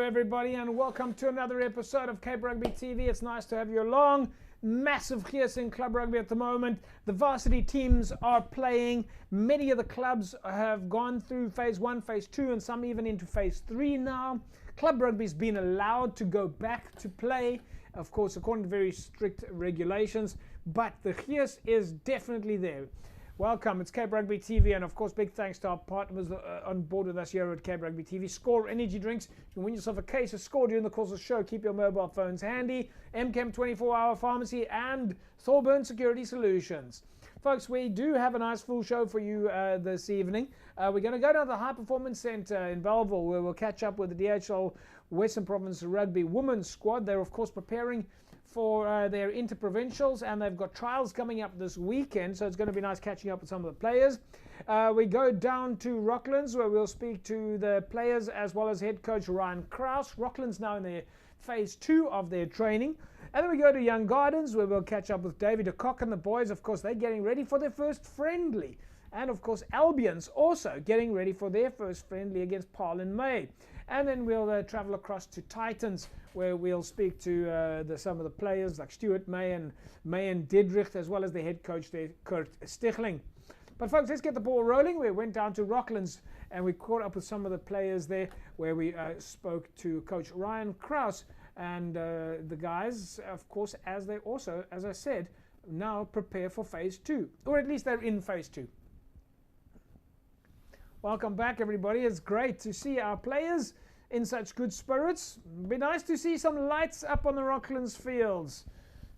everybody, and welcome to another episode of Cape Rugby TV. It's nice to have you along. Massive chaos in club rugby at the moment. The varsity teams are playing. Many of the clubs have gone through phase 1, phase 2, and some even into phase 3 now. Club rugby's been allowed to go back to play, of course, according to very strict regulations, but the chaos is definitely there. Welcome, it's Cape Rugby TV, and of course big thanks to our partners on board with us here at Cape Rugby TV. Score energy drinks. You can win yourself a case of Score during the course of the show. Keep your mobile phones handy. MChem 24-hour pharmacy and Thorburn Security Solutions. Folks, we do have a nice full show for you this evening. We're going to go down to the High Performance Centre in Belleville, where we'll catch up with the DHL Western Province Rugby Women's squad. They're of course preparing for their interprovincials, and they've got trials coming up this weekend, so it's going to be nice catching up with some of the players. We go down to Rocklands, where we'll speak to the players as well as head coach Ryan Kraus. Rocklands now in their phase 2 of their training. And then we go to Young Gardens, where we'll catch up with David de Kock and the boys. Of course, they're getting ready for their first friendly. And of course, Albion's also getting ready for their first friendly against Paarl in May. And then we'll travel across to Titans, where we'll speak to some of the players like Stuart May and Didrich, as well as the head coach there, Kurt Stichling. But folks, let's get the ball rolling. We went down to Rocklands and we caught up with some of the players there, where we spoke to Coach Ryan Kraus and the guys, of course, as they also, as I said, now prepare for phase 2, or at least they're in phase 2. Welcome back, everybody. It's great to see our players in such good spirits. It'd be nice to see some lights up on the Rocklands fields.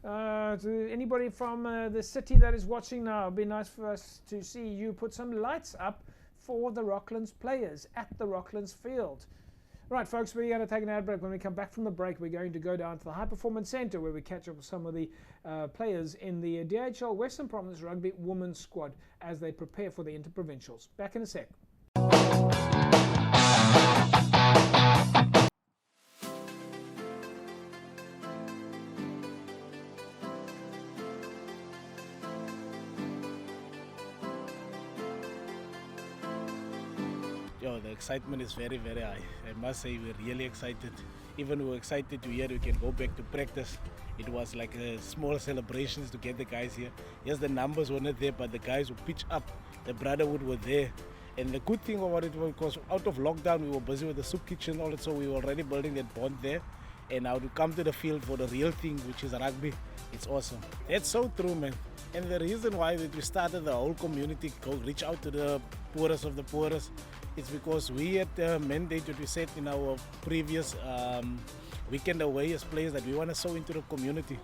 To anybody from the city that is watching now, it'd be nice for us to see you put some lights up for the Rocklands players at the Rocklands field. Right, folks, we're going to take an ad break. When we come back from the break, we're going to go down to the High Performance Centre, where we catch up with some of the players in the DHL Western Province Rugby Women's squad as they prepare for the interprovincials. Back in a sec. The excitement is very, very high. I must say we're really excited. Even we were excited to hear we can go back to practice. It was like a small celebrations to get the guys here. Yes, the numbers were not there, but the guys who pitch up, the brotherhood were there. And the good thing about it was, because out of lockdown, we were busy with the soup kitchen, also we were already building that bond there. And now to come to the field for the real thing, which is rugby, it's awesome. That's so true, man. And the reason why we started the whole community, go reach out to the poorest of the poorest, it's because we had the mandate that we set in our previous weekend away as players, that we want to sow into the community.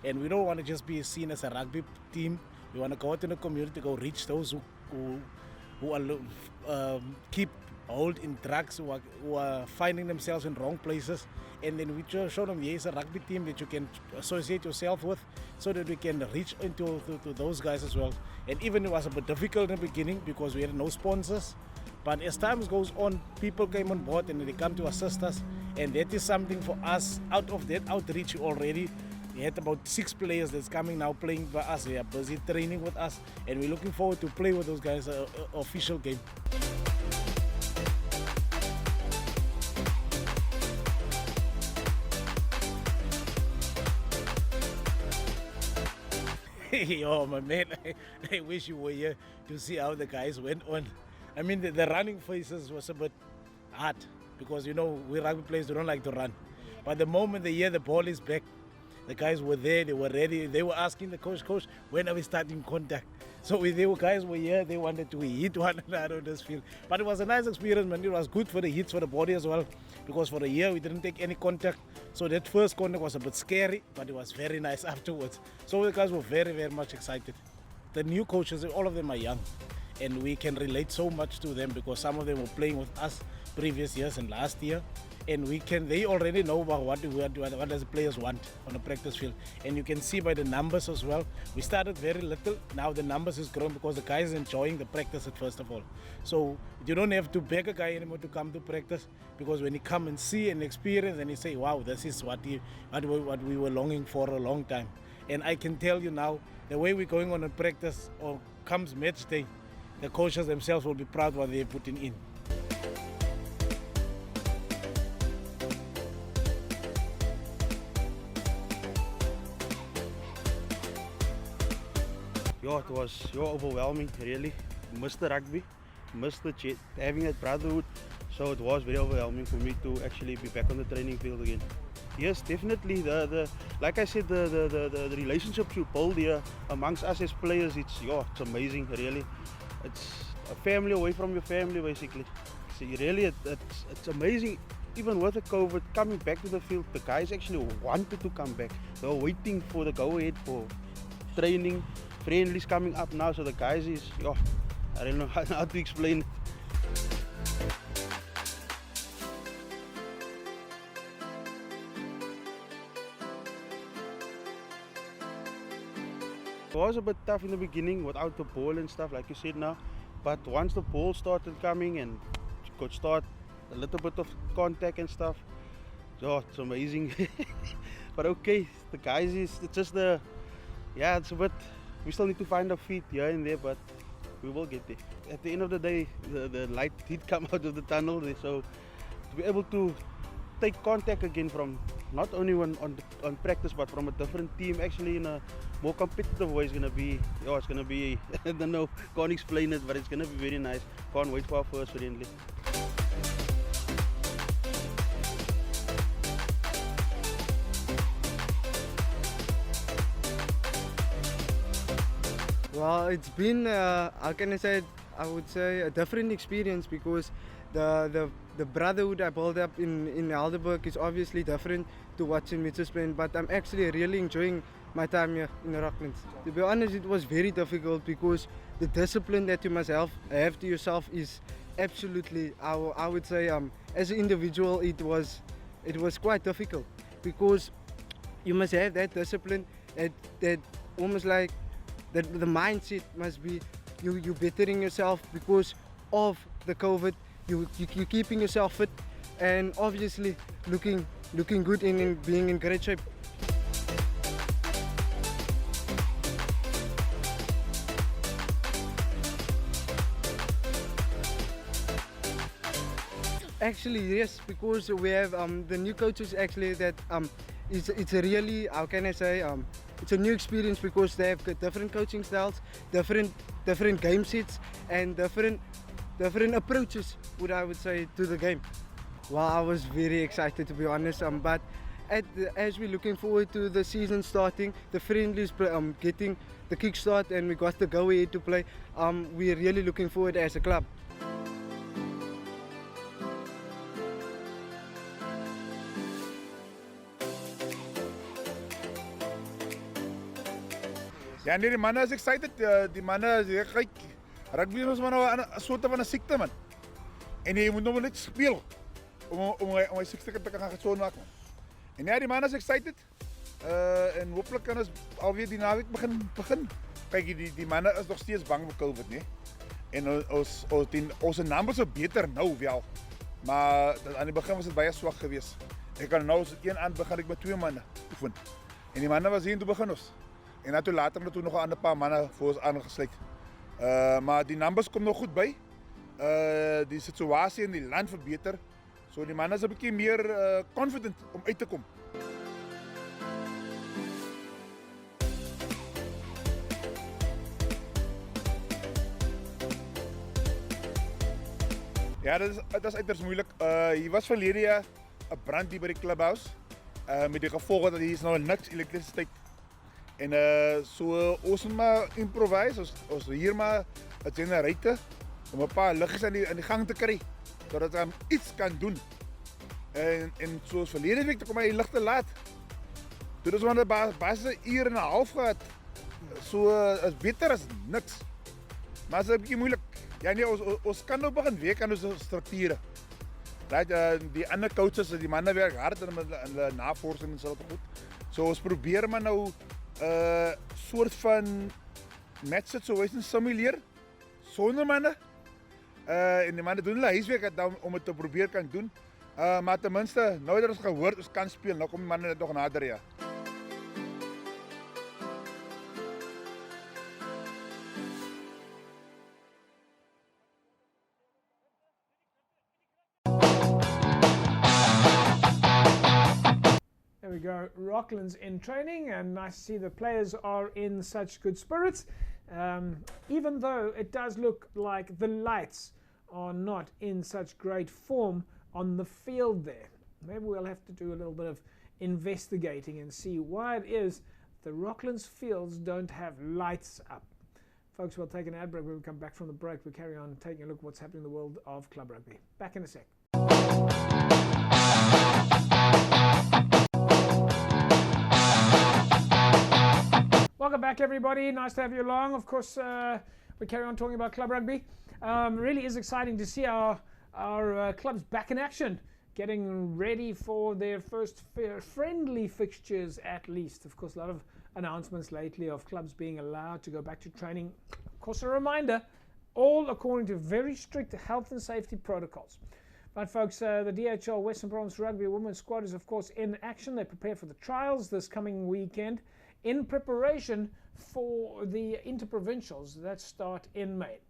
And we don't want to just be seen as a rugby team. We want to go out in the community, go reach those who are keep hold in drugs, who are finding themselves in wrong places. And then we just show them, here's a rugby team that you can associate yourself with, so that we can reach into to those guys as well. And even it was a bit difficult in the beginning because we had no sponsors. But as time goes on, people came on board and they come to assist us. And that is something for us. Out of that outreach already, we had about 6 players that's coming now playing for us. They are busy training with us. And we're looking forward to play with those guys an official game. Yo, my man, I wish you were here to see how the guys went on. I mean, the running phases was a bit hard because, you know, we rugby players don't like to run. But the moment they hear the ball is back, the guys were there, they were ready. They were asking the coach, when are we starting contact? So guys were here, they wanted to hit one another on this field. But it was a nice experience, man. It was good for the hits for the body as well, because for a year we didn't take any contact. So that first contact was a bit scary, but it was very nice afterwards. So the guys were very, very much excited. The new coaches, all of them are young. And we can relate so much to them because some of them were playing with us previous years and last year. And they already know about what does the players want on the practice field. And you can see by the numbers as well. We started very little. Now the numbers is growing because the guys are enjoying the practice at first of all. So you don't have to beg a guy anymore to come to practice, because when he come and see and experience and he say, wow, this is what we were longing for a long time. And I can tell you now, the way we're going on a practice or comes match day, the coaches themselves will be proud what they're putting in. Yeah, it was overwhelming, really. Missed the rugby, missed the having that brotherhood. So it was very overwhelming for me to actually be back on the training field again. Yes, definitely. Like I said, the relationships you build here amongst us as players, it's amazing, really. It's a family away from your family, basically. So really, it's amazing. Even with the COVID, coming back to the field, the guys actually wanted to come back. They were waiting for the go-ahead for training. Friendlies coming up now, so the guys I don't know how to explain it. It was a bit tough in the beginning without the ball and stuff, like you said now. But once the ball started coming and you could start a little bit of contact and stuff, it's amazing. But okay, the guys it's just it's a bit. We still need to find our feet here and there, but we will get there. At the end of the day, the light did come out of the tunnel, so to be able to take contact again from not only on practice, but from a different team, actually in a more competitive way, is gonna be, it's gonna be. I don't know, can't explain it, but it's gonna be very nice. Can't wait for our first friendly. Well, it's been, how can I say it? I would say a different experience, because the brotherhood I built up in Helderberg is obviously different to what's in Mitchell's Plain, but I'm actually really enjoying my time here in the Rocklands. To be honest, it was very difficult, because the discipline that you must have to yourself is absolutely, I would say, as an individual, it was quite difficult, because you must have that discipline, that almost like the mindset must be you bettering yourself because of the COVID. You keeping yourself fit, and obviously looking good and being in great shape. Actually, yes, because we have the new coaches actually that it's a really, how can I say, it's a new experience, because they have got different coaching styles, different game sets, and different approaches, what I would say, to the game. Well, I was very excited, to be honest, but as we're looking forward to the season starting, the friendlies getting the kickstart, and we got the go ahead to play, we're really looking forward as a club. Ja, nee, die mannen is excited. Die mannen, kijk, rugby is maar nou een soort van een ziekte, man. En je moet nog wel net spelen om je ziekte te gaan gezond maken. En ja, die mannen is excited. En hopelijk kan het alweer die naweek begin. Kijk, die mannen is nog steeds bang voor COVID, nee. En onze numbers is beter nou wel. Maar aan het begin was het bijna zwak geweest. Ik kan nou, één aan begin ik met 2 mannen oefen. En die mannen was hier toen begin ons. En toen later hebben we nog een paar mannen voor ons aangesluit. Maar die numbers komen nog goed bij. Die situatie in die land verbetert. So die mannen zijn een beetje meer confident om uit te komen. Ja, dat is uiterst moeilijk. Hier was verleden jaar een brand hier bij de clubhouse. Met de gevolgen dat hier is nou niks elektriciteit. En so ons moet maar improvise, ons hier maar een generator om een paar lichtjes aan die gang te krijgen, zodat hij iets kan doen. En zoals verleden week, dan kom hij licht te laat. Toen is de basis 1,5 uur gehad. So is beter als niks. Maar het is een beetje moeilijk. Ja, nee, ons kan nou beginnen werken aan onze structuren. Die andere coaches, die mannen werken hard en de navorsing is altijd goed. So ons proberen maar nou soort van match situation simuleer zonder mannen. En die mannen doen hulle huiswerk om het te proberen kan doen. Maar tenminste, nou dat ons gehoord ons kan spelen, nou komen die mannen net nog nader, ja. There we go, Rocklands in training, and nice to see the players are in such good spirits. even though it does look like the lights are not in such great form on the field there. Maybe we'll have to do a little bit of investigating and see why it is the Rocklands fields don't have lights up. Folks, we'll take an ad break. When we come back from the break, we'll carry on taking a look at what's happening in the world of club rugby. Back in a sec. Welcome back, everybody. Nice to have you along. Of course, we carry on talking about club rugby. Really is exciting to see our clubs back in action, getting ready for their first friendly fixtures at least. Of course, a lot of announcements lately of clubs being allowed to go back to training. Of course, a reminder, all according to very strict health and safety protocols. But folks, the DHL Western Province Rugby Women's squad is of course in action. They prepare for the trials this coming weekend in preparation for the interprovincials that start in May.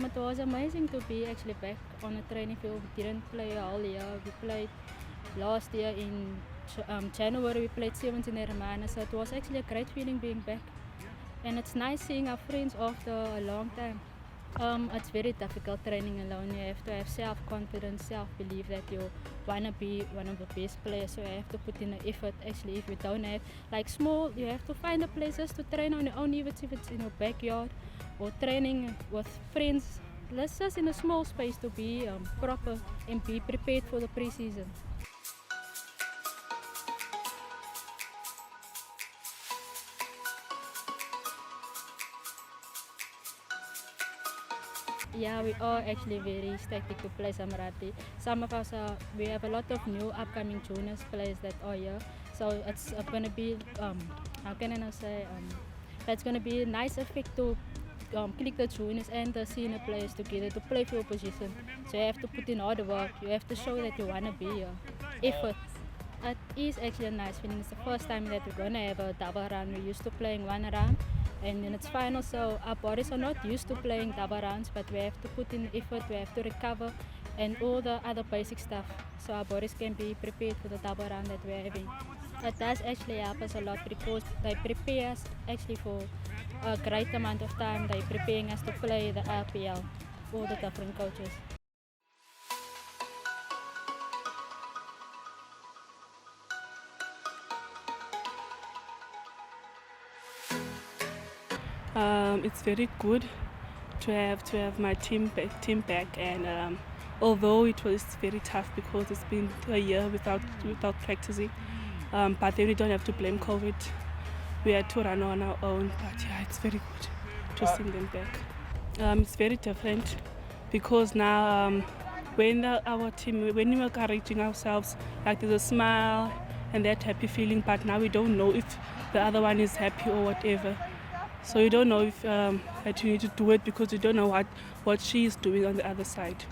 It was amazing to be actually back on a training field. We didn't play a whole year. We played last year in January. We played 17 Hermanas, so it was actually a great feeling being back. And it's nice seeing our friends after a long time. It's very difficult training alone. You have to have self-confidence, self-belief that you want to be one of the best players. So you have to put in the effort. Actually, if you don't have, like small, you have to find the places to train on your own, even if it's in your backyard or training with friends. Let's just in a small space to be proper and be prepared for the pre-season. Yeah, we are actually very static to play some rugby. Some of us we have a lot of new upcoming juniors players that are here. So it's going to be, how can I now say, that's going to be a nice effect to click the juniors and the senior players together to play for your position. So you have to put in hard work. You have to show that you want to be here. Effort. It is actually a nice feeling. It's the first time that we're going to have a double round. We're used to playing one round. And then it's final, so our bodies are not used to playing double rounds, but we have to put in effort, we have to recover, and all the other basic stuff, so our bodies can be prepared for the double round that we're having. It does actually help us a lot because they prepare us actually for a great amount of time. They're preparing us to play the RPL, all the different coaches. It's very good to have my team back, and although it was very tough because it's been a year without practicing, but then we don't have to blame COVID. We had to run on our own, but yeah, it's very good to see them back. It's very different because now when our team, when we are encouraging ourselves, like there's a smile and that happy feeling, but now we don't know if the other one is happy or whatever. So you don't know if that you need to do it because you don't know what she is doing on the other side.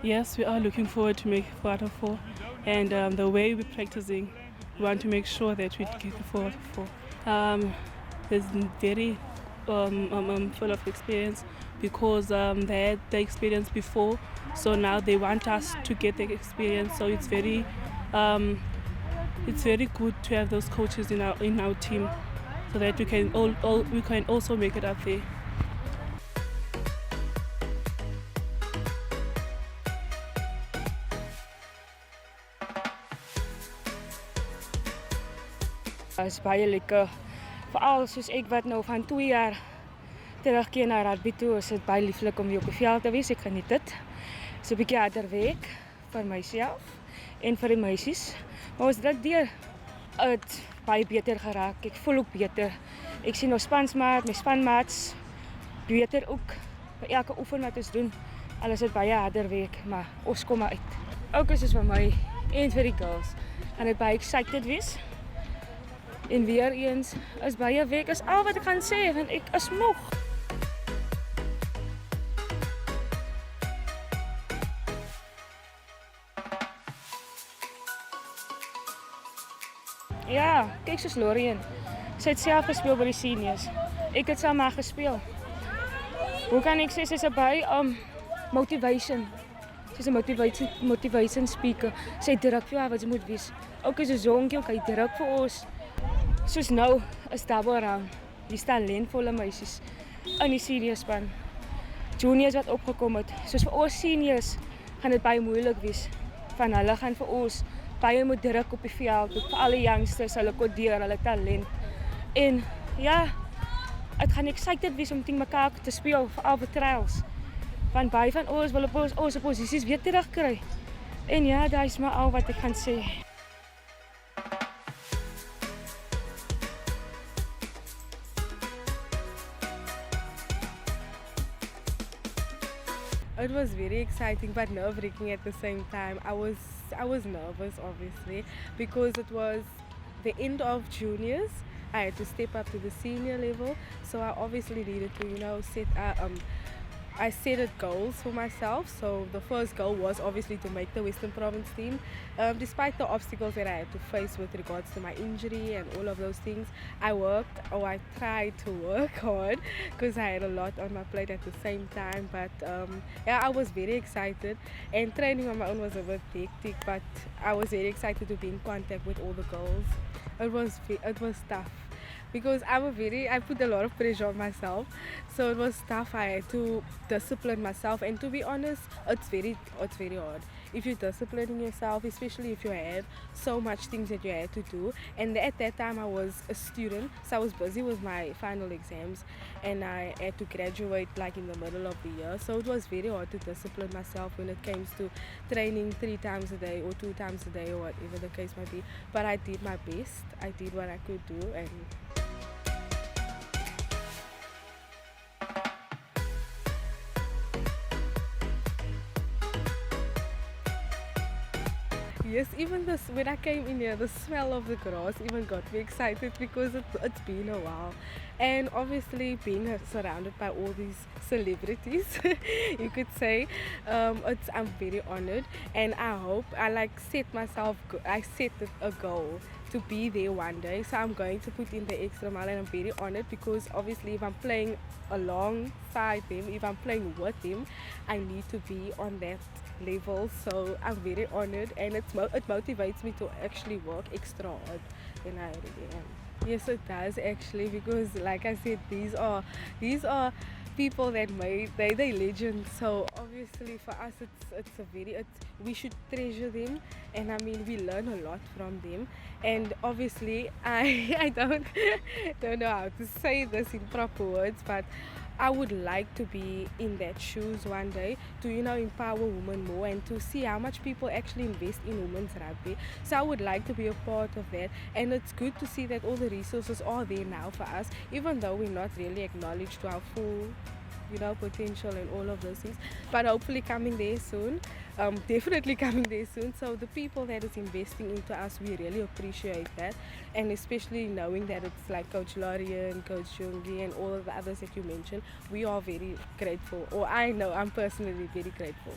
Yes, we are looking forward to make quarter four, and the way we're practicing, we want to make sure that we get the quarter four. There's very full of experience because they had the experience before, so now they want us to get the experience. So it's very good to have those coaches in our team, so that we can also make it up there. Is baie lekker. Veral soos ek wat nou van 2 jaar terugkeer na rugby toe, is dit baie lieflik om weer op die veld te wees. Ek geniet dit. So 'n bietjie harder werk vir myself en vir die meisies. Maar ons dit deur het baie beter geraak. Ek voel ook beter. Ek sien ons my spanmaats beter ook vir elke oefen wat ons doen. Al is dit baie harder werk, maar ons kom uit. Ook is dit vir my en vir die girls. En dit baie excited wees. En weer eens, is baie werk, is al wat ek kan sê, want ek is moeg. Ja, kyk soos Lorien. Sy het self gespeel by die seniors. Ek het saam met haar gespeel. Hoe kan ek sê sy's 'n baie motivation. Sy's 'n motivation speaker. Sy druk vir haar wat sy moet wees. Ook as 'n sonkie, hy druk vir ons. Soos nou is double round. Die talentvolle meisies in die senior span. Juniors wat opgekom het. Soos vir ons seniors gaan dit baie moeilik wees. Van hulle gaan vir ons baie moet druk op die veld, vir alle youngsters, hulle kodeer, hulle talent. En ja, het gaan excited wees om teen mekaar te speel, veral vir trials. Want baie van ons wil op ons posisies weer terugkry. En ja, daar is maar al wat ek gaan sê. It was very exciting but nerve-wracking at the same time. I was nervous obviously because it was the end of juniors. I had to step up to the senior level, so I obviously needed to, I set goals for myself. So the first goal was obviously to make the Western Province team. Despite the obstacles that I had to face with regards to my injury and all of those things, I tried to work hard because I had a lot on my plate at the same time. But yeah, I was very excited, and training on my own was a bit hectic, but I was very excited to be in contact with all the girls. It was tough. Because I put a lot of pressure on myself, so it was tough. I had to discipline myself, and to be honest, it's very hard. If you're disciplining yourself, especially if you have so much things that you had to do, and at that time I was a student, so I was busy with my final exams, and I had to graduate like in the middle of the year, so it was very hard to discipline myself when it came to training 3 times a day or 2 times a day or whatever the case might be. But I did my best. I did what I could do, and yes, even when I came in here, the smell of the grass even got me excited because it's been a while. And obviously being surrounded by all these celebrities, you could say, I'm very honored, and I set a goal to be there one day, so I'm going to put in the extra mile, and I'm very honored because obviously if I'm playing alongside them, if I'm playing with them, I need to be on that level. So I'm very honored, and it motivates me to actually work extra hard than I already am. Yes, it does actually, because like I said, these are people that they legends. So obviously for us we should treasure them, and I mean we learn a lot from them. And obviously I don't know how to say this in proper words, but I would like to be in that shoes one day to empower women more and to see how much people actually invest in women's rugby. So I would like to be a part of that, and it's good to see that all the resources are there now for us, even though we're not really acknowledged to our full potential and all of those things, but hopefully coming there soon. Definitely coming there soon. So the people that is investing into us, we really appreciate that, and especially knowing that it's like Coach Lorian, Coach Jungi, and all of the others that you mentioned, we are very grateful, or I know I'm personally very grateful.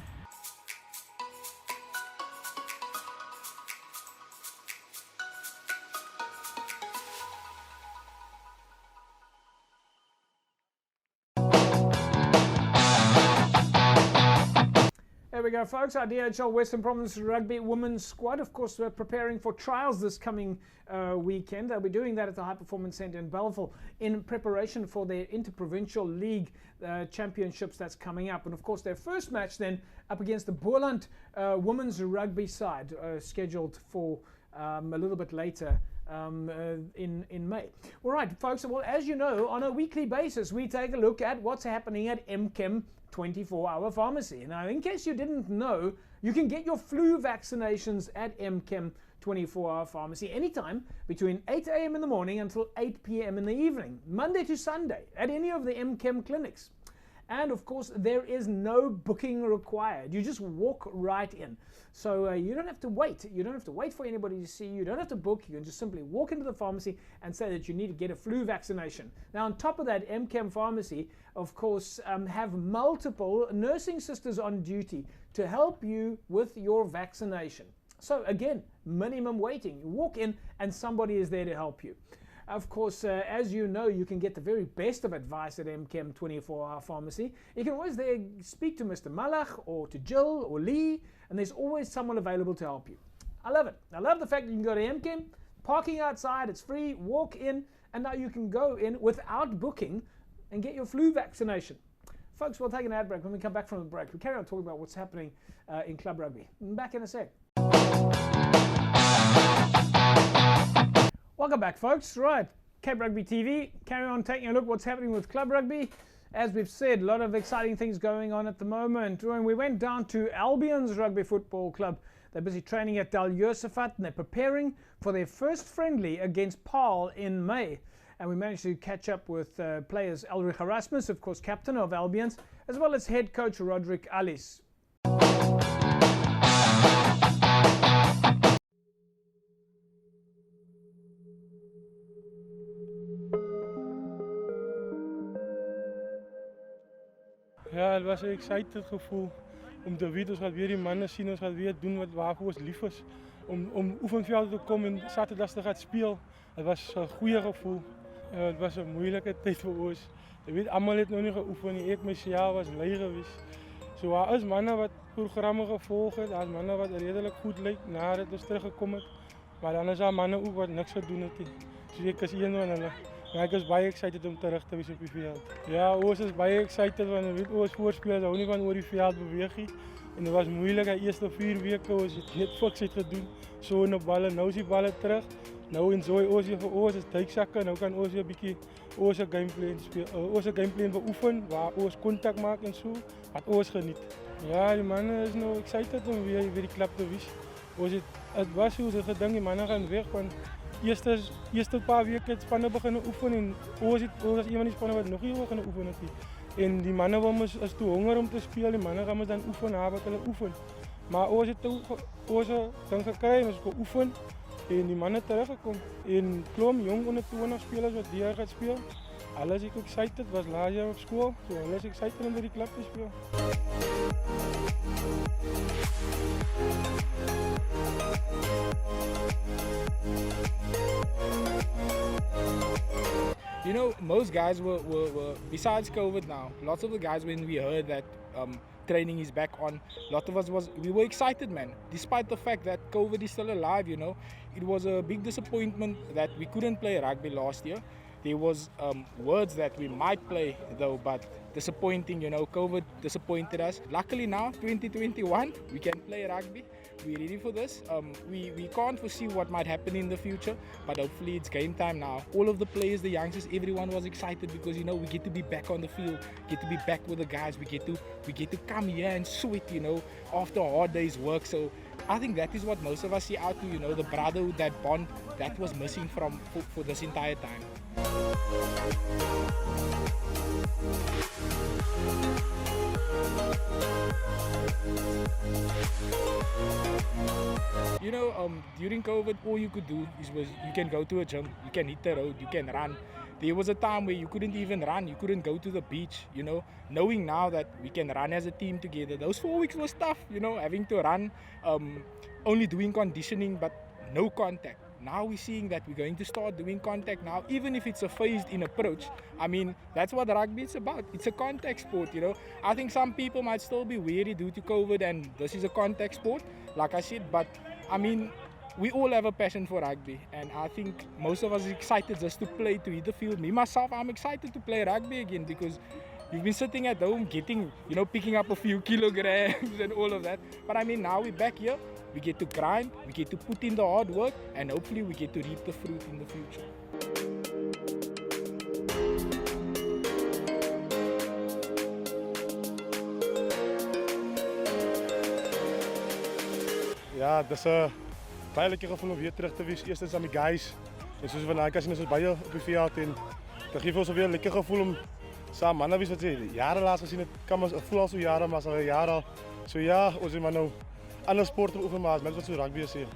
There we go, folks. Our DHL Western Province Rugby Women's squad, of course, we're preparing for trials this coming weekend. They'll be doing that at the High Performance Centre in Bellville in preparation for their Interprovincial League championships that's coming up. And, of course, their first match then up against the Boerland women's rugby side, scheduled for a little bit later in May. All right, folks. Well, as you know, on a weekly basis, we take a look at what's happening at MChem 24-hour pharmacy. Now, in case you didn't know, you can get your flu vaccinations at MChem 24-hour pharmacy anytime between 8 a.m. in the morning until 8 p.m. in the evening, Monday to Sunday, at any of the MChem clinics. And of course, there is no booking required. You just walk right in. So you don't have to wait. You don't have to wait for anybody to see you. You don't have to book. You can just simply walk into the pharmacy and say that you need to get a flu vaccination. Now, on top of that, MChem Pharmacy, of course, have multiple nursing sisters on duty to help you with your vaccination. So again, minimum waiting. You walk in and somebody is there to help you. Of course, as you know, you can get the very best of advice at MChem 24-hour pharmacy. You can always there speak to Mr. Malach or to Jill or Lee, and there's always someone available to help you. I love it. I love the fact that you can go to MChem, parking outside, it's free, walk in, and now you can go in without booking and get your flu vaccination. Folks, we'll take an ad break. When we come back from the break, we carry on talking about what's happening in club rugby. Back in a sec. Welcome back, folks. Right, Cape Rugby TV. Carry on taking a look at what's happening with club rugby. As we've said, a lot of exciting things going on at the moment. When we went down to Albion's Rugby Football Club, they're busy training at Dal Josephat and they're preparing for their first friendly against Paarl in May. And we managed to catch up with players Elrich Erasmus, of course, captain of Albion's, as well as head coach Roderick Alice. Ja, het was een excited gevoel om te weten, ons gaat weer die mannen zien, ons gaat weer doen waarvoor ons lief is. Om oefenvelden te komen en zaterdags te gaan spelen. Het was een goede gevoel. Het was een moeilijke tijd voor ons. Je weet, allemaal het nog niet geoefend. Ik met jaar was blij geweest. Zo, er is mannen wat programma gevolgd, er is mannen wat redelijk goed lijkt nadat we teruggekomen. Maar dan is er mannen ook wat niks gedaan het. Dus ik is één van hulle. Maar ik is baie excited om terug te wees op die veld. Ja, ons is baie excited want we weet ons voorspelers hou nie van oor die veld beweeg nie. En dit was moeilik, die eerste 4 weke ons het net fiks het gedoen. So in die balle, nou is die balle terug. Nou enjoy ons hier vir ons is duiksakke, nou kan ons weer 'n bietjie ons gameplan speel. Ons gameplan beoefen waar ons kontak maak en so, wat ons geniet. Ja, die manne is nou excited om weer die klub te wees. Ons het was so gedink die manne gaan weg want eerste paar weke het spanne beginnen oefenen en ons is een van die spanne wat nog nie beginnen oefen het. En die mannen is toe honger om te spelen, die mannen gaan ons dan oefen, wat hulle oefen. Maar ons het dan gekry en ons kon oefen en die mannen teruggekomen. En klom jong onder 20 spelers wat die jaar gaat spelen. Alles is excited, was laatst jaar op school, so alles excited om bij die club te spelen. You know, most guys were besides COVID now, lots of the guys when we heard that training is back on, a lot of us we were excited, man. Despite the fact that COVID is still alive, you know, it was a big disappointment that we couldn't play rugby last year. There was words that we might play though, but disappointing, you know, COVID disappointed us. Luckily now, 2021, we can play rugby. We're ready for this. We can't foresee what might happen in the future, but hopefully it's game time now. All of the players, the youngsters, everyone was excited because, you know, we get to be back on the field, get to be back with the guys. We get to come here and sweat, you know, after a hard day's work. So I think that is what most of us see out to, you know, the brotherhood, that bond that was missing for this entire time. You know, during COVID, all you could do was you can go to a gym, you can hit the road, you can run. There was a time where you couldn't even run, you couldn't go to the beach, you know. Knowing now that we can run as a team together, those 4 weeks was tough, you know, having to run, only doing conditioning but no contact. Now we're seeing that we're going to start doing contact now, even if it's a phased-in approach. I mean, that's what rugby is about. It's a contact sport, you know. I think some people might still be weary due to COVID and this is a contact sport, like I said, but I mean, we all have a passion for rugby and I think most of us are excited just to play, to hit the field. Me, myself, I'm excited to play rugby again because you've been sitting at home getting, you know, picking up a few kilograms and all of that. But I mean, now we're back here. We get to grind, we get to put in the hard work, and hopefully we get to reap the fruit in the future. Ja, het is een baie lekker gevoel om weer terug te wees. Eerstens aan die guys. En soos vandaag kan sien, ons baie op die veld en dat geeft ons weer een lekker gevoel om samen mannen wees wat ze jaren laatst gezien het. Kan ons voel al zo jaren, maar al jaren al. So ja, ons is maar nou andere sporten beoefenen, maar mensen wat zo rugby is hier.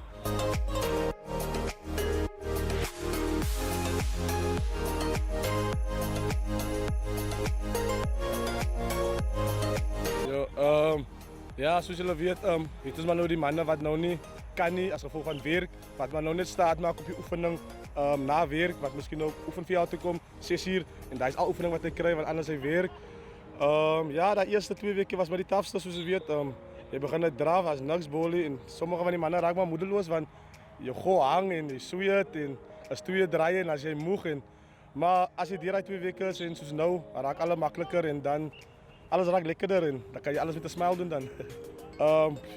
Ja, zoals jullie weten, het is maar nou die mannen wat nou niet kan nie as gevolg van werk, wat maar nou net staat maak op die oefening na werk, wat miskien nou oefenveld toe kom 6 uur en daar is al oefening wat hy kry want anders hy werk. Ja, die eerste 2 weke was maar die tafste soos jy weet. Jy begin net draf as niks bolie en sommige van die manne raak maar moedeloos want jy go hang en jy sweet en as 2 draai en as jy moeg en maar as jy deur daai 2 weke is en soos nou raak alles makliker en dan alles raak lekkerder en dan kan jy alles met 'n smile doen dan.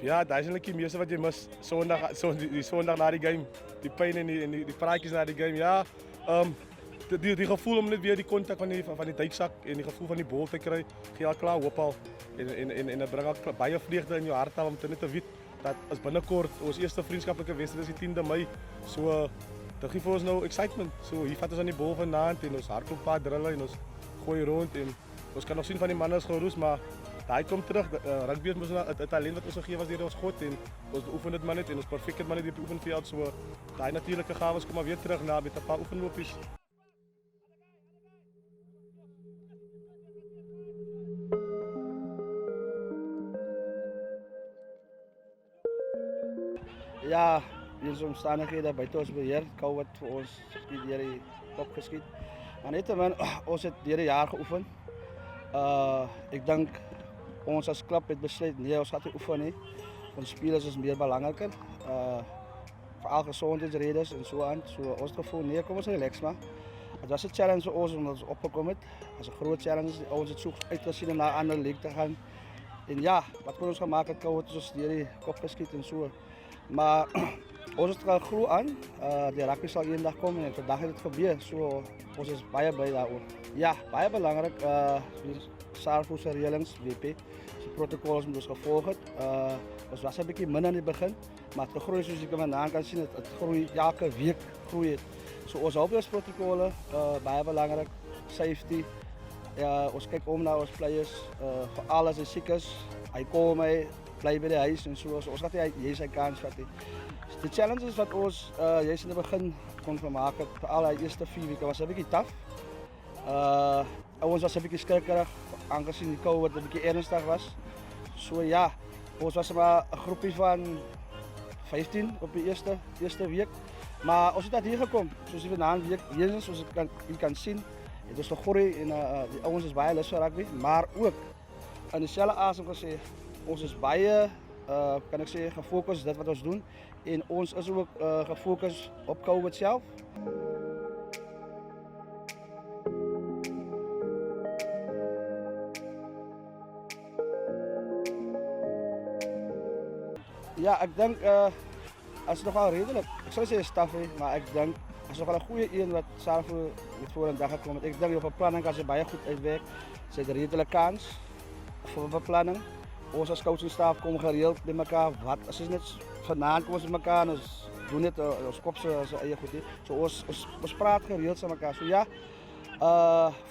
Ja, daar is eintlik die meeste wat jy mis die Sondag na die game, die pyn en die praatjies na die game. Ja, die gevoel om net weer die kontak van die duiksak en die gevoel van die bol te kry, gee al klaar hoop al en dit bring al baie vreugde in jou hart al om te net te weet dat is binnekort ons eerste vriendskaplike wedstryd is die 10de Mei. So dit gee vir ons nou excitement. So hier vat ons aan die bol vanaand en ons hardloop paar drille en ons gooi rond en ons kan nog sien van die manne is geroes, maar daai kom terug. Rugby is 'n talent wat ons gegee was deur ons God en ons oefen dit maar net en ons perfek dit maar net op die oefenveld. So daai natuurlike gawes kom maar weer terug na met 'n paar oefenlopies. Ja, weens omstandighede buite ons beheer, COVID vir ons skiet deur die kop geskiet. Maar nietemin, ons het deur die jaar geoefen. Ek dink ons as klub het besluit nee, ons gaan nie oefen nie. Ons spelers is meer belangriker. Veral gesondheidsredes en so aan. So ons het gevoel nee, kom ons relax maar. Dit was 'n challenge vir ons omdat ons opgekom het. As 'n groot challenge. Ons het so uitgesien om na 'n ander league te gaan. En ja, wat kon ons gemaak het, COVID het ons deur die kop geskiet en so. Maar ons het glo aan, die rugby sal eendag kom en vandag het dit gebeur. So ons is baie bly daaroor. Ja, baie belangrik, SARFO se reëlings, WP, se protokolle wat ons gevolg het. Ons was 'n bietjie min aan die begin, maar het gegroei soos jy vandaan kan sien, het groei elke week groei het. So ons hou by ons protokolle, baie belangrik, safety. Ons kyk om na ons players, vir alles hy siek is, hy kom my bly by die huis en so. Ons gaan jy sy kans vat. Die challenges wat ons juist in die begin kon gemaak het, veral die eerste 4 weke was 'n bietjie taaf. Ons was 'n bietjie skrikkerig aangesien die COVID 'n bietjie ernstig was. So ja, ons was maar 'n groepie van 15 op die eerste week. Maar ons het daar hier gekom, soos jy vanaand weer soos jy kan sien. Het ons gegroei en die ouens is baie lus vir rugby, maar ook in dieselfde asem gesê, ons is baie kan ek sê gefokus dit wat ons doen en ons is ook gefokus op COVID self. Ja, ek dink as nogal redelik. Ek sou sê staf nie, maar ek dink as nogal 'n goeie een wat SARFO met vorendag gekom het. Ek dink op beplanning kan sy baie goed uitwerk. Sy het 'n redelike kans vir beplanning. Ons as coachingstaf kom gereeld by mekaar. Wat as ons net vanaand kom ons by mekaar en ons doen net ons kop se eie goed hier. So ons praat gereeld saam mekaar. So ja,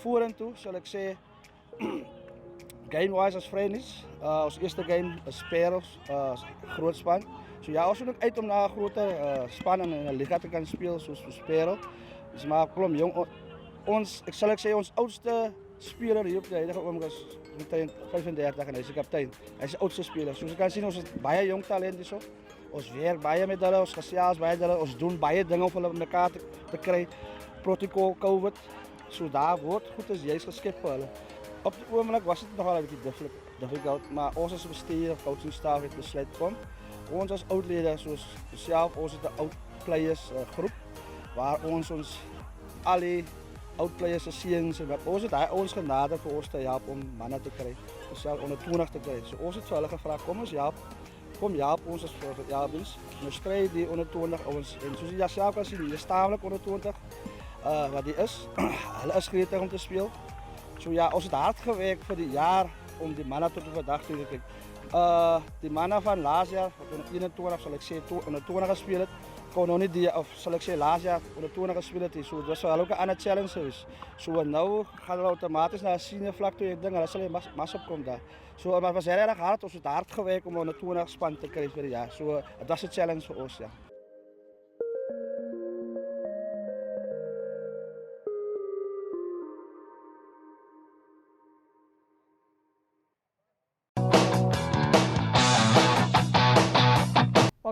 vorentoe sal ek sê game wise as vriendies. Ons eerste game is Sparrows, groot span. So ja, ons moet ook uit om na 'n groter span in 'n liga te kan speel soos Sparrow. Dis maar klom jong. Ek sal sê ons oudste speler hier op die huidige oomblik is omtrent 35 en hy's die kaptein. Hy's die oudste speler. Soos jy kan sien, ons het baie jong talent hierso. Ons werk baie met hulle, ons gesels baie met hulle, ons doen baie dinge om hulle mekaar te kry. Protokol COVID. So daar word goed as juist geskep vir hulle. Op die oomblik was dit nogal 'n bietjie difficult, maar ons as bestuur of coachingstaf het besluit kom. Ons as oudlede soos self, ons het 'n oud players groep waar ons al die oud players se seuns en wat ons het hy ons genader vir ons te help om manne te kry, selfs onder 20 te kry. So ons het vir hulle gevra kom ons help. Kom help ons as jabbies. Nou stry die onder 20 ouens en soos jy self kan sien, hulle staamlik onder 20 wat die is. Hulle is gretig om te speel. So ja, ons het hard gewerk vir die jaar om die manne tot op vandag toe te kry. Die manne van laas jaar, wat onder 21 sal ek sê onder 20 gespeel het, kon nou nie die of sal ek sê laas jaar onder 20 gespeel het. So dit was wel ook 'n ander challenge geweest. So nou gaan hulle outomaties na 'n senior vlak toe. Ek dink hulle sal mas opkom daar. So maar het was heel erg hard. Ons het hard gewerk om onder 20 span te kry vir die jaar. So dit was 'n challenge vir ons, ja.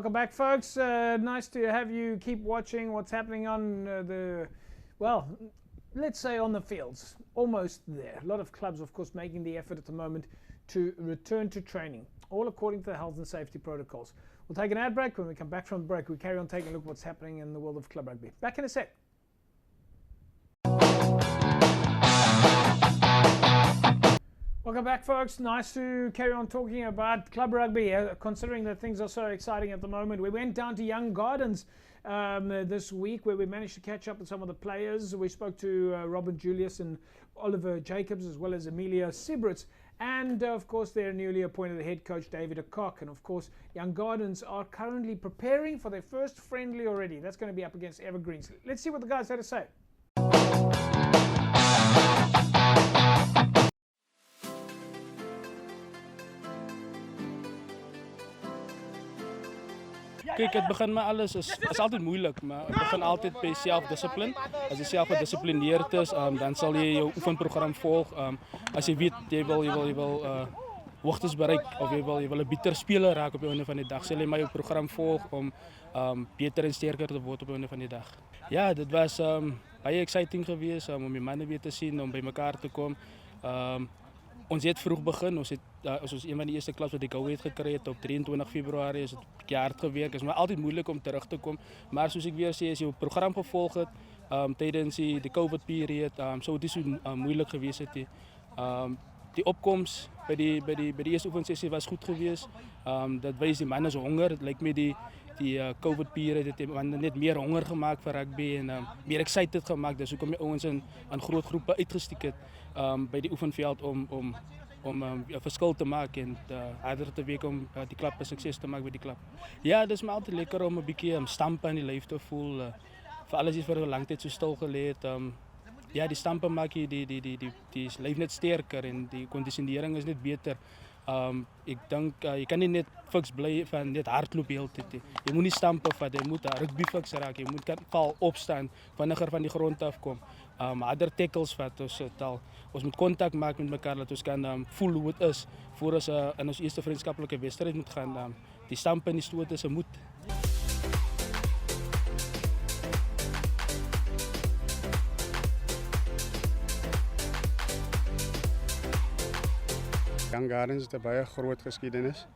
Welcome back, folks. Nice to have you keep watching what's happening on let's say on the fields. Almost there. A lot of clubs, of course, making the effort at the moment to return to training, all according to the health and safety protocols. We'll take an ad break. When we come back from the break, we carry on taking a look at what's happening in the world of club rugby. Back in a sec. Welcome back, folks. Nice to carry on talking about club rugby, considering that things are so exciting at the moment. We went down to Young Gardens this week, where we managed to catch up with some of the players. We spoke to Robin Julius and Oliver Jacobs, as well as Amelia Sibritz, and of course their newly appointed head coach David Acock. And of course, Young Gardens are currently preparing for their first friendly already. That's going to be up against Evergreens. Let's see what the guys had to say. Kijk, het begin met alles is altijd moeilijk, maar het begint altijd bij zelfdiscipline. Als je zelf gedisciplineerd is, dan zal je je oefenprogramma volgen. Als je weet, je wil hoogtes bereiken of je wil een beter speler raken op het einde van de dag, zal je maar je programma volgen om beter en sterker te worden op het einde van de dag. Ja, dit was baie exciting geweest om je mannen weer te zien, om bij elkaar te komen. Ons het vroeg begin, ons een van de eerste clubs wat ik al gekregen op 23 februari, is het hard gewerkt. Het is maar altijd moeilijk om terug te komen. Maar zoals ik weer zei, als je het programma gevolgd tijdens de COVID-periode, zo het is moeilijk geweest. Die opkomst bij de eerste oefensessie was goed geweest. Dat wijst die mannen zo honger. Het lijkt me die COVID-periode heeft mannen net meer honger gemaakt voor rugby en meer excited gemaakt. Dus ook kom je ons aan grote groepen uitgestikt bij de oefenveld om een verschil te maken en harder te werken om die club een succes te maken bij die club. Ja, het is me altijd lekker om een beetje stampen aan die lijf te voelen. Voor alles is voor een lange tijd zo stilgeleid. Ja, die stampen maak je die lijf net sterker en die conditionering is net beter. Ik denk, je kan niet net fix blijven van net hardlopen de hele tijd. Je moet niet stampen, je moet rugby fix raken, je moet val opstaan, vinniger van die grond afkomen. Harder tackles ons moet contact maken met elkaar, dat we kan voelen hoe het is voor ons in onze eerste vriendschappelijke wedstrijd moet gaan. Die stampen en die stoot is een moed. Young Gardens het 'n baie groot geskiedenis.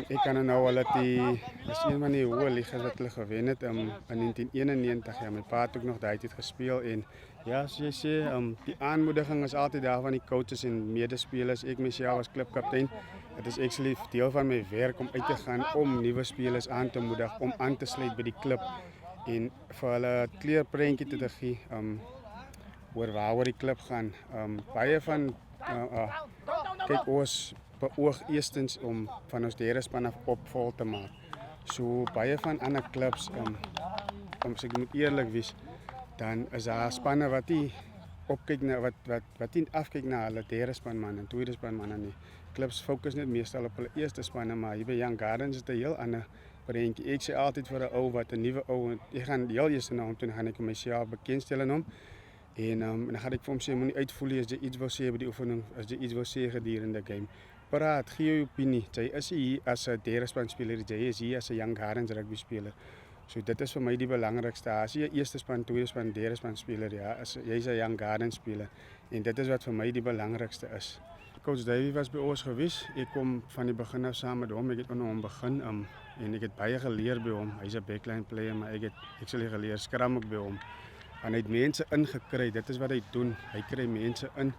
Ek kan nou al dat is een van die hoë ligas wat hulle gewen het in 1991. Ja, my pa het ook nog daai tyd gespeel en ja, soos jy sê, die aanmoediging is altyd daar van die coaches en medespelers. Ek myself as klubkaptein, dit is actually deel van my werk om uit te gaan om nuwe spelers aan te moedig om aan te sluit by die klub en vir hulle 'n clear prentjie te gee oor waaroor die klub gaan. Baie van kyk, ons beoog eerstens om van ons derde span af opvol te maak. So baie van ander clubs, as ek moet eerlik wees, dan is daar spanne wat nie opkyk na wat nie afkyk na hulle derde spanman en tweede spanman nie. Clubs fokus net meestal op hulle eerste spanne, maar hier by Young Gardens is dit 'n heel ander prentjie. Ek sê altyd vir 'n ou wat 'n nuwe ou, ek gaan die heel eerste na hom toe gaan ek myself bekendstel aan hom. En dan gaan ek vir hom sê, moenie uitvoel as jy iets wil sê by die oefening, as jy iets wil sê gedurende die game. Praat, gee jou opinie. Jy is hier as 'n derde span speler, jy is hier as 'n Young Gardens rugby speler. So dit is vir my die belangrikste. As jy 'n eerste span, tweede span, derde span speler, ja, as jy's 'n Young Gardens speler. En dit is wat vir my die belangrikste is. Coach Davey was by ons gewees. Ek kom van die begin af saam met hom. Ek het onder hom begin en ek het baie geleer by hom. Hy's 'n backline player, maar ek het actually geleer skram ook by hom. En hy het mense ingekry, dit is wat hy doen. Hy kry mense in.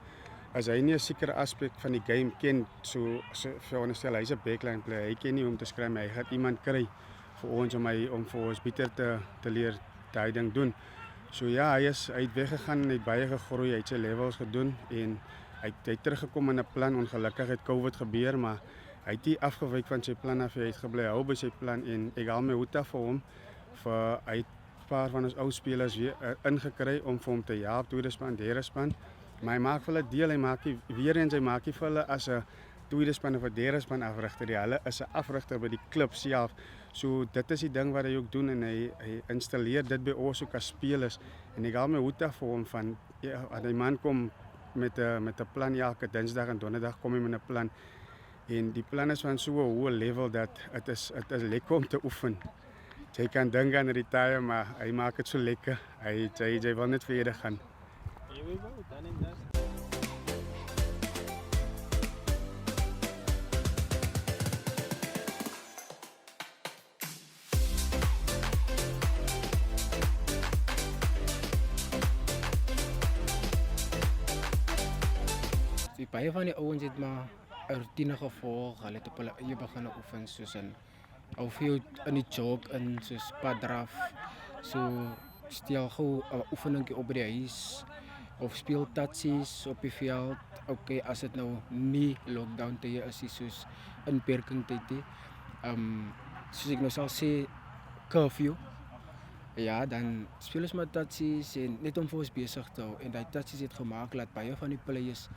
As hy nie 'n sekere aspek van die game ken, so veronderstel hy's 'n backline player, hy ken nie om te skram, hy gaan iemand kry vir ons om vir ons beter te leer daai ding doen. So ja, hy het weggegaan en hy het baie gegroei, hy het sy levels gedoen en hy het teruggekom in 'n plan. Ongelukkig het COVID gebeur, maar hy het nie afgewyk van sy plan af, hy het gebly hou by sy plan en ek haal my hoed af vir hom. Hy het 'n paar van ons ou spelers weer ingekry om vir hom te help, tweede span, derde span. Maar hy maak vir hulle deel, hy maak nie vir hulle as 'n tweede span of 'n derde span afrigter. Hulle is 'n afrigter by die klub self. So dit is die ding wat hy ook doen en hy installeer dit by ons ook as spelers. En ek haal my hoed af vir hom van, ja, die man kom met 'n plan elke Dinsdag en Donderdag kom hy met 'n plan. En die plan is van so 'n hoë level dat dit is lekker om te oefen. Jy kan dink aan retire, maar hy maak dit so lekker. Hy wil net verder gaan. Here we go, done and dusted. Die baie van die ouens het maar 'n rotine gevolg. Hulle het op hulle eie begin oefen soos in al veel in die jog in soos paddraf. So stel gou 'n oefeningkie op by die huis of speel tatsies op die veld. Okay, as dit nou nie lockdown tye is nie, soos inperking tyd nie. Soos ek nou sal sê curfew. Ja, dan speel ons maar tatsies en net om vir ons besig te hou. En daai tatsies het gemaak dat baie van die players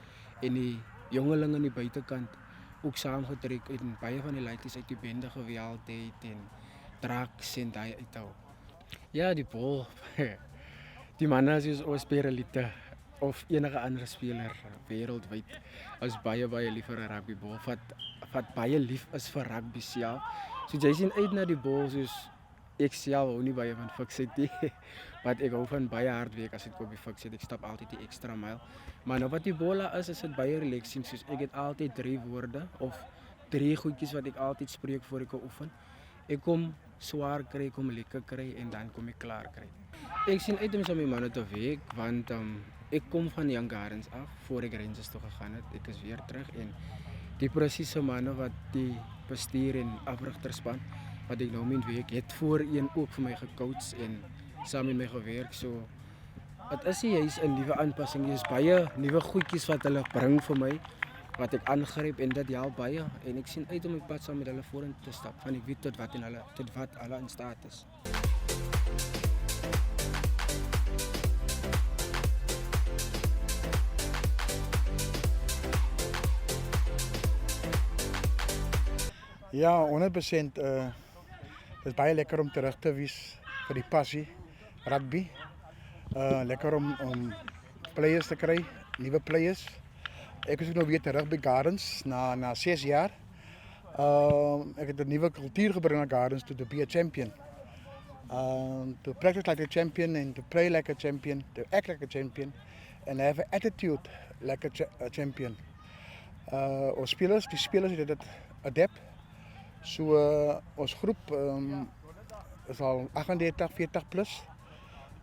en die jongelinge aan die buitekant ook saamgetrek en baie van die laities uit die bende geweld het en traks en daai uithou. Ja, die bal. Die manne is ons spelers of enige ander speler wêreldwyd is baie lief vir 'n rugbybal. Wat baie lief is vir rugby self. So jy sien uit na die bal soos ek self hou nie baie van fiksheid nie. Want ek hou van baie hard werk as ek op die fiks sit. Ek stap altyd die ekstra myl. Maar nou wat die bola is dit baie relaxing. Soos ek het altyd 3 woorde of 3 goedjies wat ek altyd spreek voor ek oefen. Ek kom swaar kry, kom lekker kry en dan kom ek klaar kry. Ek sien uit om saam met my manne te werk want ek kom van Young Gardens af voor ek Rangers toe gegaan het. Ek is weer terug en die presiese manne wat die bestuur en afrigterspan wat ek nou min werk het voorheen ook vir my gecoach en saam met my gewerk. So dit is juist 'n nuwe aanpassing. Hier is baie nuwe goedjies wat hulle bring vir my wat ek aangryp en dit help baie en ek sien uit om op pad saam met hulle vorentoe te stap. Van ek weet tot wat hulle in staat is. Ja, 100%. Het is baie lekker om terug te wees vir die passie, rugby. Lekker om players te kry, nuwe players. Ek is ook nou weer terug by Gardens na 6 jaar. Ek het 'n nuwe kultuur gebring na Gardens to be a champion. To practice like a champion and to play like a champion, to act like a champion and have an attitude like a champion. Ons spelers, die spelers het dit adapt. So ons groep is al 38, 40 plus.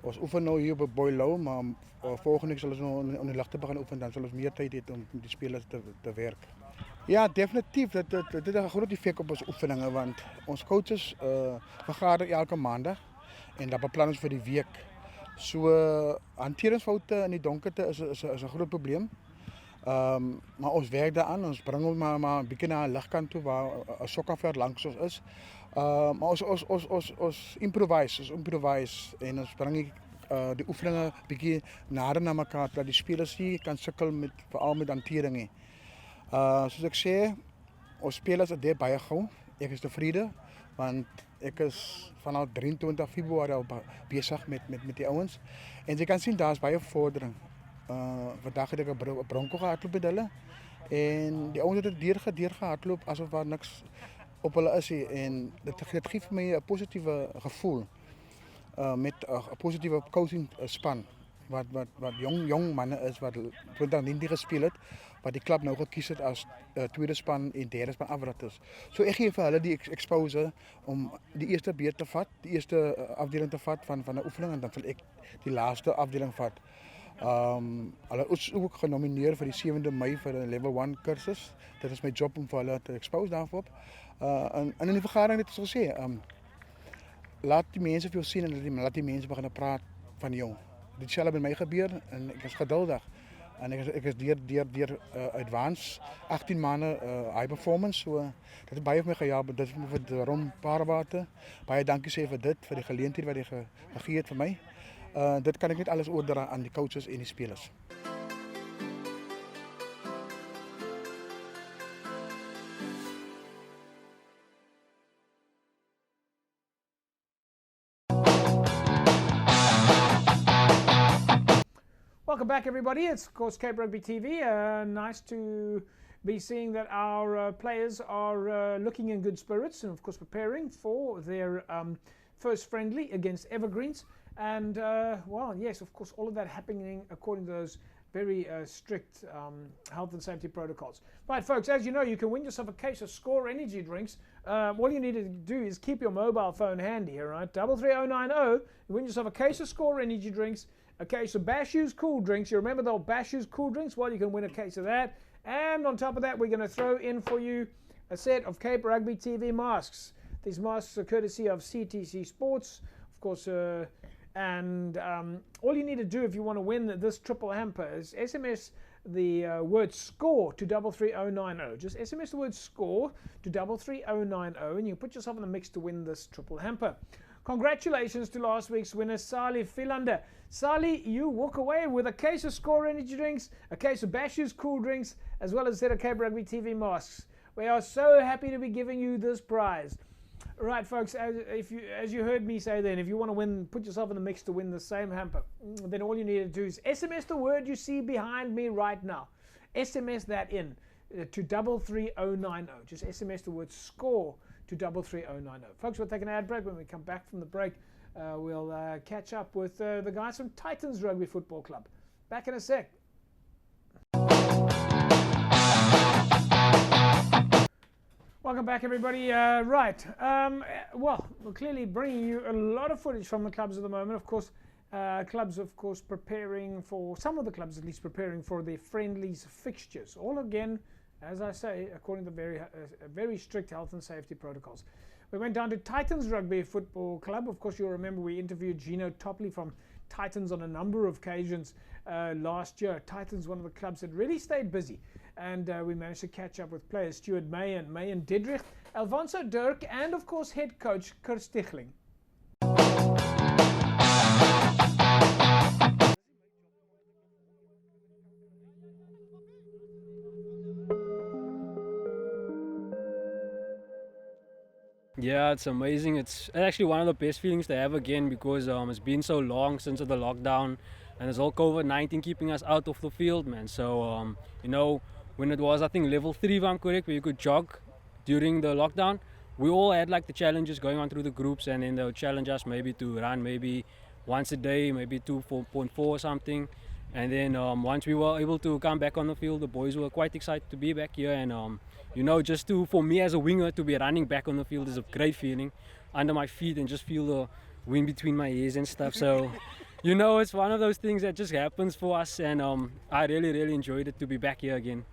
Ons oefen nou hier op Boy Low, maar volgende week sal ons nou in die ligte begin oefen, dan sal ons meer tyd hê om met die spelers te werk. Ja, definitief. Dit het 'n groot effek op ons oefeninge want ons coaches vergader elke maandag en dan beplan ons vir die week. So hanteringsfoute in die donkerte is 'n groot probleem. Maar ons werk daaraan, ons bring ons maar 'n bietjie na 'n ligkant toe waar 'n sokkerveld langs ons is. Maar ons improvise en ons bring die oefeninge bietjie nader na mekaar dat die spelers nie kan sukkel veral met hantering nie. Soos ek sê, ons spelers is dit baie gou. Ek is tevrede want ek is vanaf 23 Februarie al besig met die ouens en jy kan sien daar's baie vordering. Vandag het ek 'n bronco gehardloop met hulle en die ouens het dit deur gehardloop asof daar niks op hulle is en dit gee vir my 'n positiewe gevoel met 'n positiewe coaching span wat jong manne is wat 2019 gespeel het wat die klub nou gekies het as tweede span en derde span afrigters. So ek gee vir hulle die exposure om die eerste beurt te vat, die eerste afdeling te vat van 'n oefening en dan sal ek die laaste afdeling vat. Hulle is ook genomineer vir die 7de Mei vir 'n level 1 kursus. Dit is my job om vir hulle te expose daarop. En in die vergadering het ons gesê, laat die mense vir jou sien en laat die mense begin praat van jou. Dit sal met my gebeur en ek is geduldig. En ek is deur advance 18 maande high performance. So dit het baie vir my gehelp. Dit is vir Rom Paarwater. Baie dankie sê vir dit, vir die geleentheid wat jy gegee het vir my. Dit kan ek net alles oordra aan die coaches en die spelers. Welcome back, everybody. It's of course Cape Rugby TV. Nice to be seeing that our players are looking in good spirits and, of course, preparing for their first friendly against Evergreens. And, well, yes, of course, all of that happening according to those very strict health and safety protocols. Right, folks, as you know, you can win yourself a case of Score energy drinks. All you need to do is keep your mobile phone handy, all right? 33090, you win yourself a case of Score energy drinks, a case of Bashu's cool drinks. You remember the old Bashu's cool drinks? Well, you can win a case of that. And on top of that, we're going to throw in for you a set of Cape Rugby TV masks. These masks are courtesy of CTC Sports, of course, and all you need to do if you want to win this triple hamper is SMS the word SCORE to 33090. Just SMS the word SCORE to 33090 and you put yourself in the mix to win this triple hamper. Congratulations to last week's winner, Sali Philander. Sali, you walk away with a case of Score energy drinks, a case of Bashu's cool drinks, as well as a set of Cape Rugby TV masks. We are so happy to be giving you this prize. Right, folks, as you heard me say then, if you want to win, put yourself in the mix to win the same hamper, then all you need to do is SMS the word you see behind me right now. SMS that in to 33090. Just SMS the word SCORE to 33090. Folks, we'll take an ad break. When we come back from the break, we'll catch up with the guys from Titans Rugby Football Club. Back in a sec. Welcome back, everybody. Right. Well, we're clearly bringing you a lot of footage from the clubs at the moment. Of course, clubs, of course, preparing for, some of the clubs at least, preparing for their friendlies fixtures. All again, as I say, according to very strict health and safety protocols. We went down to Titans Rugby Football Club. Of course, you'll remember we interviewed Gino Topley from Titans on a number of occasions last year. Titans, one of the clubs that really stayed busy. And we managed to catch up with players Stuart Mayen Didrich, Alfonso Dirk, and of course head coach Kurt Stichling. Yeah, it's amazing. It's actually one of the best feelings to have again because it's been so long since the lockdown and it's all COVID-19 keeping us out of the field, man. So, you know, when it was, I think, level 3, if I'm correct, where you could jog during the lockdown, we all had like the challenges going on through the groups, and then they'll challenge us maybe to run maybe once a day, maybe 2.4 or something. And then once we were able to come back on the field, the boys were quite excited to be back here. And, you know, just for me as a winger to be running back on the field is a great feeling under my feet and just feel the wind between my ears and stuff. So, you know, it's one of those things that just happens for us. And I really enjoyed it to be back here again.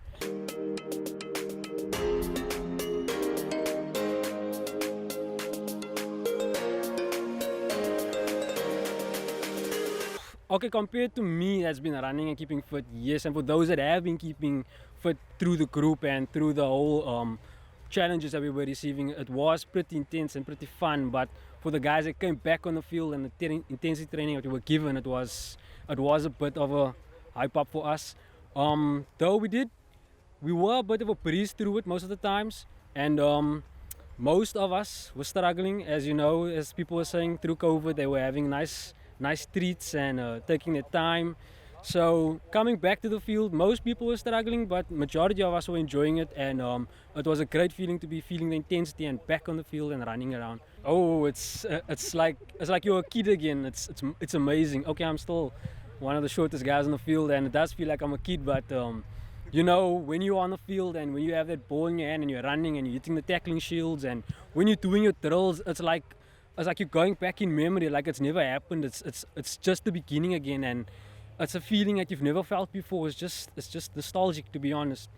Okay, compared to me that's been running and keeping fit, yes, and for those that have been keeping fit through the group and through the whole challenges that we were receiving, it was pretty intense and pretty fun. But for the guys that came back on the field and the intensity training that we were given, it was a bit of a hype up for us. Though we were a bit of a breeze through it most of the times, and most of us were struggling, as you know, as people were saying, through COVID. They were having nice treats and taking their time. So coming back to the field, most people were struggling, but majority of us were enjoying it, and it was a great feeling to be feeling the intensity and back on the field and running around. Oh, it's like you're a kid again. It's amazing. Okay, I'm still one of the shortest guys on the field, and it does feel like I'm a kid, but you know, when you're on the field and when you have that ball in your hand and you're running and you're hitting the tackling shields, and when you're doing your drills, it's like you're going back in memory, like it's never happened. It's just the beginning again, and it's a feeling that you've never felt before. It's just nostalgic, to be honest.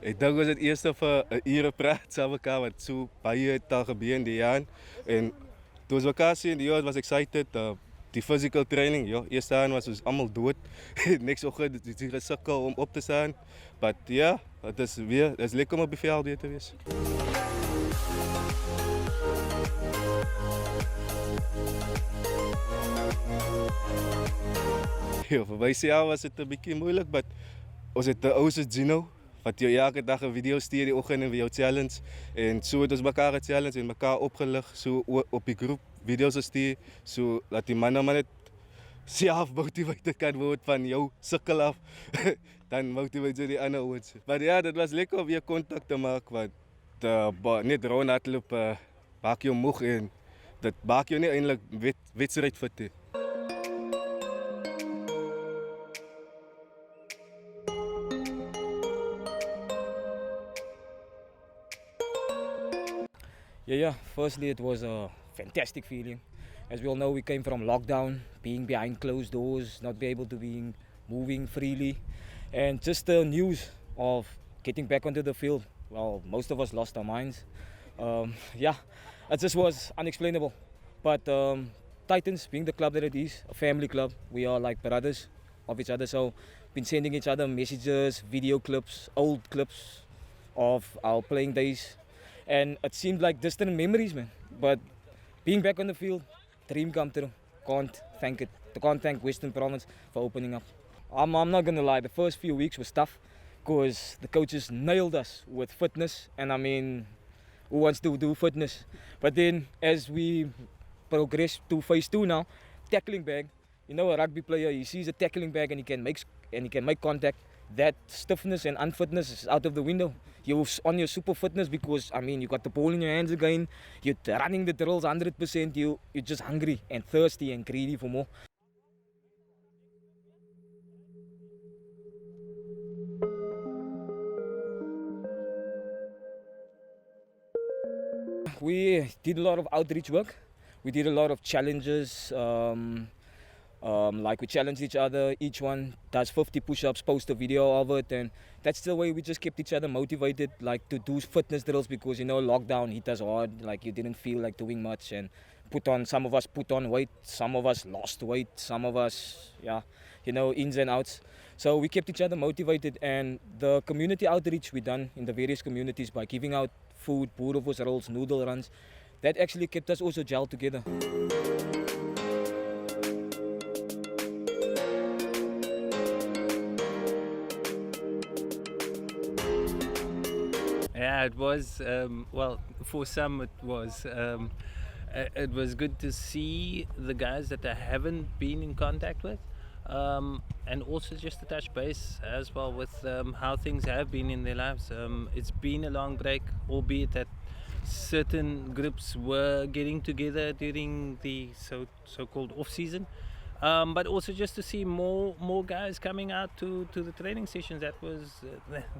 Ik dink ons het eerst vir 'n uur praat saam mekaar, wat so baie het al gebeur in die jaar. En toe ons mekaar sien, die was excited. Die physical training, eerste aan was ons almal dood. Niks oggend, dit is gesukkel om op te staan. But ja, het is lekker om op die veld weer te wees. Ja, vir myself was dit 'n bietjie moeilik, but ons het 'n ou se Gino wat jy elke dag 'n video stuur die oggend en vir jou challenge en so het ons mekaar ge-challenge en mekaar opgelig so op die groep video's gestuur so dat die manne maar net self motivated kan word van jou sukkel af dan motiveer jy die ander ouens. Maar ja, dit was lekker om weer kontak te maak want net rond hardloop maak jou moeg en dit maak jou nie eintlik wedstryd fit nie. Yeah, firstly it was a fantastic feeling. As we all know, we came from lockdown, being behind closed doors, not be able to be moving freely. And just the news of getting back onto the field, well, most of us lost our minds. Yeah, it just was unexplainable. But Titans, being the club that it is, a family club, we are like brothers of each other. So been sending each other messages, video clips, old clips of our playing days. And it seemed like distant memories, man. But being back on the field, dream come true. Can't thank Western Province for opening up. I'm not gonna lie, the first few weeks was tough because the coaches nailed us with fitness. And I mean, who wants to do fitness? But then as we progress to phase 2 now, tackling bag, you know, a rugby player, he sees a tackling bag and he can make contact. That stiffness and unfitness is out of the window. You're on your super fitness because, I mean, you got the ball in your hands again, you're running the drills 100%, you're just hungry and thirsty and greedy for more. We did a lot of outreach work. We did a lot of challenges. Like we challenged each other, each one does 50 push-ups, post a video of it, and that's the way we just kept each other motivated, like to do fitness drills because, you know, lockdown hit us hard, like you didn't feel like doing much and some of us put on weight, some of us lost weight, some of us, yeah, you know, ins and outs. So we kept each other motivated, and the community outreach we done in the various communities by giving out food, boerewors rolls, noodle runs, that actually kept us also gelled together. Yeah, it was, well, for some it was good to see the guys that I haven't been in contact with, and also just to touch base as well with how things have been in their lives. It's been a long break, albeit that certain groups were getting together during the so-called off-season. But also just to see more guys coming out to the training sessions,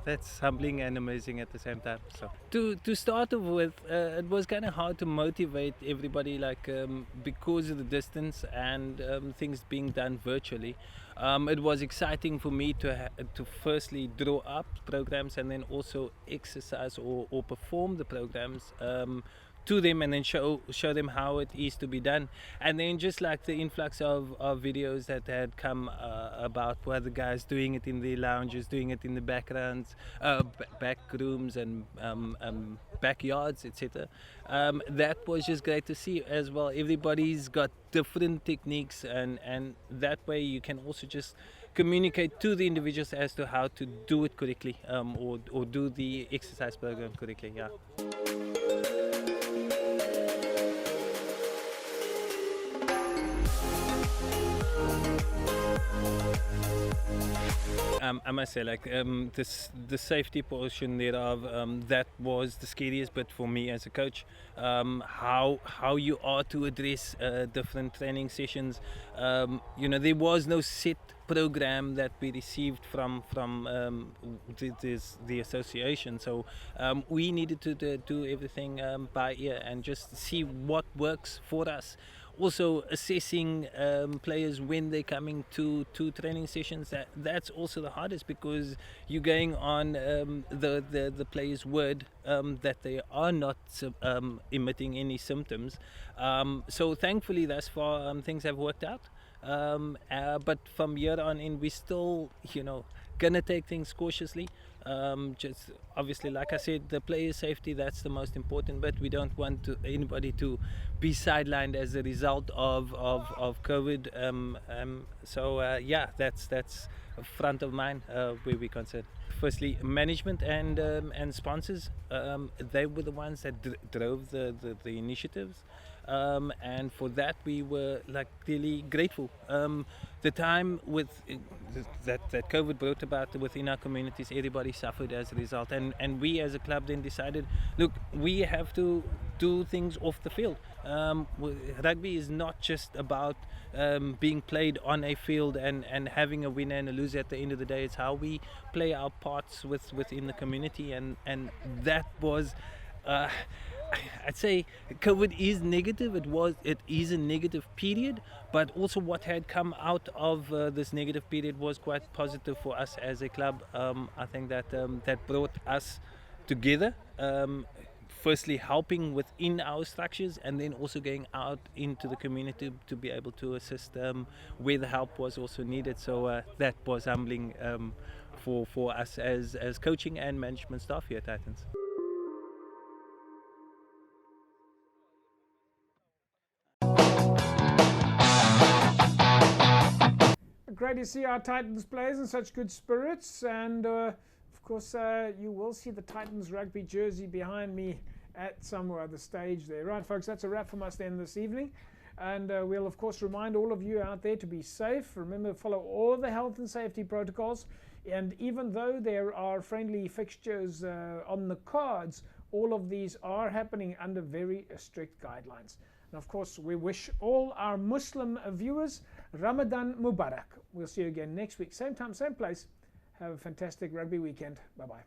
that's humbling and amazing at the same time. So to start off with, it was kind of hard to motivate everybody, like because of the distance and things being done virtually. It was exciting for me to firstly draw up programs and then also exercise or perform the programs to them, and then show them how it is to be done. And then just like the influx of videos that had come about where the guys doing it in the lounges, doing it in the backgrounds, back rooms and backyards, etc. That was just great to see as well. Everybody's got different techniques, and that way you can also just communicate to the individuals as to how to do it correctly, or do the exercise program correctly. Yeah. I must say, like the safety portion thereof, that was the scariest bit for me as a coach. How you are to address different training sessions. You know, there was no set program that we received from the association, so we needed to do everything by ear and just see what works for us. Also assessing players when they're coming to training sessions, that's also the hardest, because you're going on the player's word that they are not emitting any symptoms. So thankfully thus far things have worked out. But from here on in, we still, you know, gonna take things cautiously. Just obviously, like I said, the player safety, that's the most important bit. We don't want anybody to be sidelined as a result of COVID. Yeah, that's front of mind where we're concerned. Firstly, management and sponsors, they were the ones that drove the initiatives. And for that we were like really grateful. The time with that COVID brought about within our communities, everybody suffered as a result, and we as a club then decided, look, we have to do things off the field. Rugby is not just about being played on a field and having a winner and a loser at the end of the day. It's how we play our parts within the community, and that was I'd say COVID is negative. It is a negative period, but also what had come out of this negative period was quite positive for us as a club. I think that that brought us together. Firstly, helping within our structures, and then also going out into the community to be able to assist where the help was also needed. So that was humbling for us as coaching and management staff here at Titans. Great to see our Titans players in such good spirits, and of course you will see the Titans rugby jersey behind me at some other stage there. Right, folks, that's a wrap from us then this evening, and we'll of course remind all of you out there to be safe. Remember, follow all the health and safety protocols, and even though there are friendly fixtures on the cards, all of these are happening under very strict guidelines. And of course, we wish all our Muslim viewers Ramadan Mubarak. We'll see you again next week, same time, same place. Have a fantastic rugby weekend. Bye-bye.